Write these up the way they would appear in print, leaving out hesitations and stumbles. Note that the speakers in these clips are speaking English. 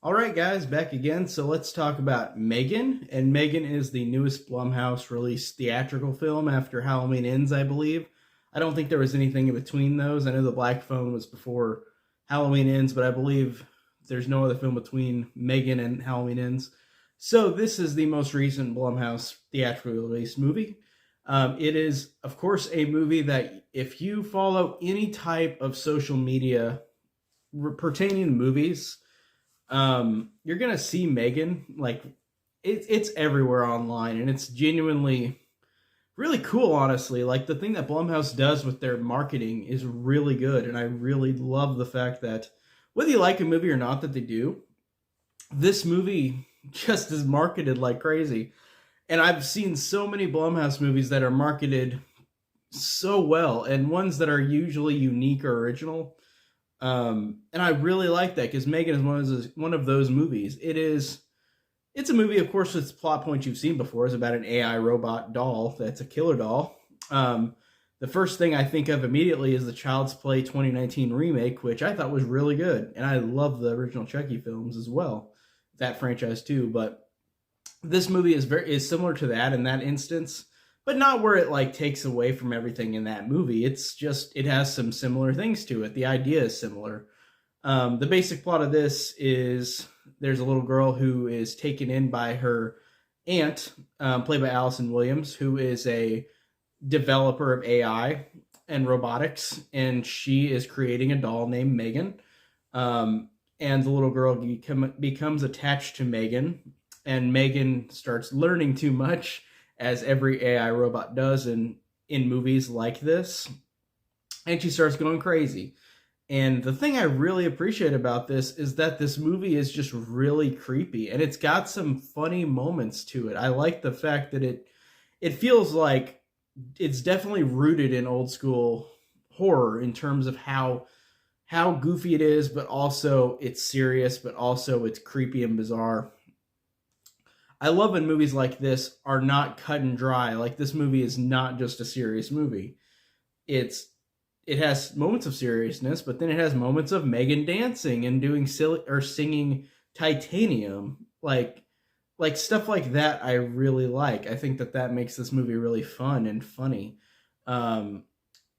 All right, guys, back again. So let's talk about M3GAN. And M3GAN is the newest Blumhouse released theatrical film after Halloween Ends, I believe. I don't think there was anything in between those. I know The Black Phone was before Halloween Ends, but I believe there's no other film between M3GAN and Halloween Ends. So this is the most recent Blumhouse theatrically released movie. It is, of course, a movie that if you follow any type of social media pertaining to movies, you're gonna see M3GAN like it's everywhere online, and it's genuinely really cool. Honestly, like the thing that Blumhouse does with their marketing is really good, and I really love the fact that whether you like a movie or not that they do, this movie just is marketed like crazy. And I've seen so many Blumhouse movies that are marketed so well, and ones that are usually unique or original. And I really like that because M3GAN is one of those movies. It's a movie, of course, with plot points you've seen before. It's about an AI robot doll that's a killer doll. The first thing I think of immediately is the Child's Play 2019 remake, which I thought was really good, and I love the original Chucky films as well, that franchise too. But this movie is similar to that in that instance, but not where it like takes away from everything in that movie. It's just it has some similar things to it. The idea is similar. The basic plot of this is there's a little girl who is taken in by her aunt, played by Allison Williams, who is a developer of AI and robotics, and she is creating a doll named M3GAN. And the little girl becomes attached to M3GAN, and M3GAN starts learning too much, as every AI robot does in movies like this, and she starts going crazy. And the thing I really appreciate about this is that this movie is just really creepy, and it's got some funny moments to it. I like the fact that it feels like it's definitely rooted in old school horror in terms of how goofy it is, but also it's serious, but also it's creepy and bizarre. I love when movies like this are not cut and dry. Like this movie is not just a serious movie. It's it has moments of seriousness, but then it has moments of M3GAN dancing and doing silly or singing Titanium, like stuff like that. I really like. I think that that makes this movie really fun and funny. Um,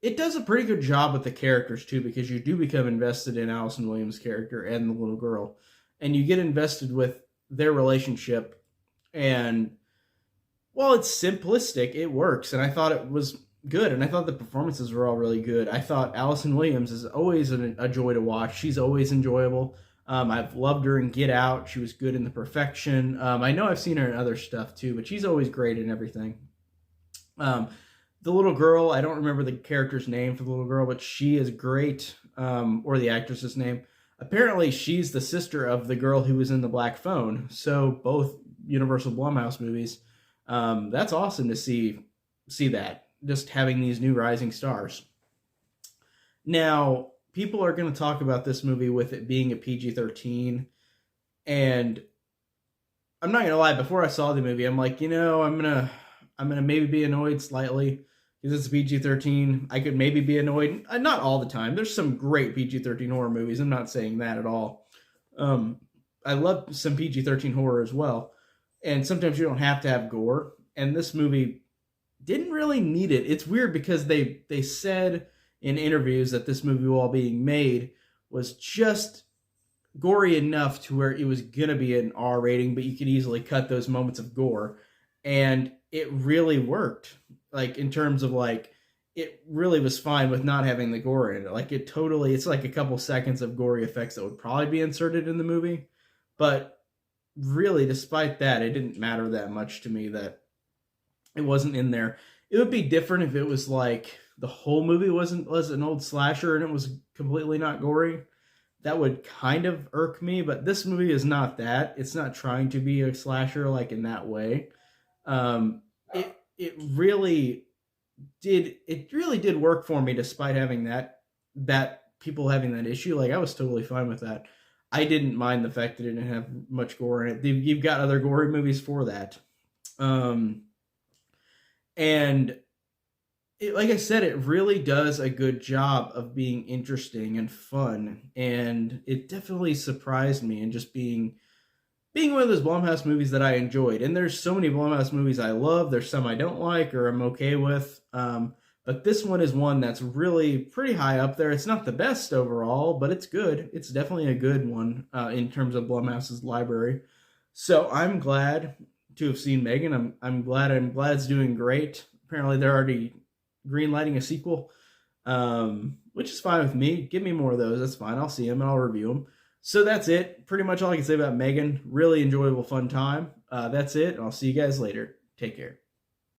it does a pretty good job with the characters too, because you do become invested in Allison Williams' character and the little girl, and you get invested with their relationship. And while it's simplistic, it works, and I thought it was good, and I thought the performances were all really good. I thought Allison Williams is always a joy to watch. She's always enjoyable. I've loved her in Get Out. She was good in The Perfection. I know I've seen her in other stuff too, but she's always great in everything. Um, the little girl, I don't remember the character's name for the little girl, but she is great, or the actress's name. Apparently, she's the sister of the girl who was in The Black Phone. So both Universal Blumhouse movies. That's awesome to see that, just having these new rising stars. Now, people are going to talk about this movie with it being a PG-13, and I'm not going to lie. Before I saw the movie, I'm like, I'm gonna maybe be annoyed slightly because it's PG-13. I could maybe be annoyed, not all the time. There's some great PG-13 horror movies. I'm not saying that at all. Um, I love some PG-13 horror as well, and sometimes you don't have to have gore. And this movie didn't really need it. It's weird because they said in interviews that this movie, while being made, was just gory enough to where it was gonna be an R rating, but you could easily cut those moments of gore, and it really worked. Like in terms of like, it really was fine with not having the gore in it. Like it's like a couple seconds of gory effects that would probably be inserted in the movie, but really, despite that, it didn't matter that much to me that it wasn't in there. It would be different if it was like the whole movie was an old slasher and it was completely not gory. That would kind of irk me, but this movie is not that. It's not trying to be a slasher like in that way. It really did work for me despite having that people having that issue. Like I was totally fine with that. I didn't mind the fact that it didn't have much gore in it. You've got other gory movies for that. And like I said, it really does a good job of being interesting and fun, and it definitely surprised me and just being one of those Blumhouse movies that I enjoyed. And there's so many Blumhouse movies I love. There's some I don't like or I'm okay with. But this one is one that's really pretty high up there. It's not the best overall, but it's good. It's definitely a good one in terms of Blumhouse's library. So I'm glad to have seen M3GAN. I'm glad it's doing great. Apparently they're already greenlighting a sequel, which is fine with me. Give me more of those. That's fine. I'll see them and I'll review them. So that's it. Pretty much all I can say about M3GAN. Really enjoyable, fun time. That's it. I'll see you guys later. Take care.